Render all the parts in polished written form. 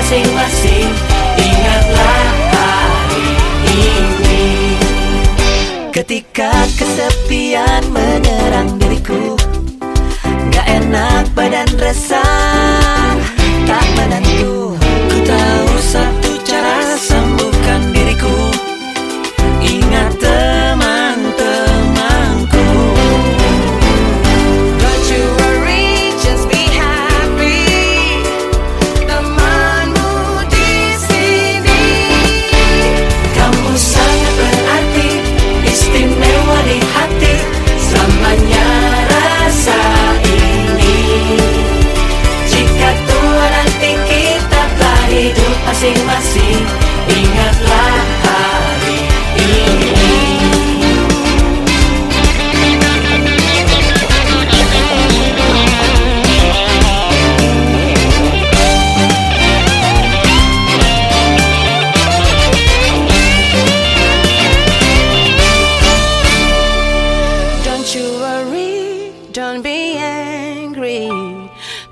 masing-masing. Ingatlah hari ini. Ketika kesepian menyerang diriku, gak enak badan resah, tak menentu. Ku tahu satu cara sembuhkan diriku. Ingat teman-temanku. Don't you worry, just be happy. Temanmu di sini. Kamu sangat berarti, istimewa di hati. Selamanya rasa ini. Jika tua nanti kita telah hidup masing-masing, ingatlah hari ini. Don't you worry, don't be angry.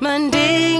Mending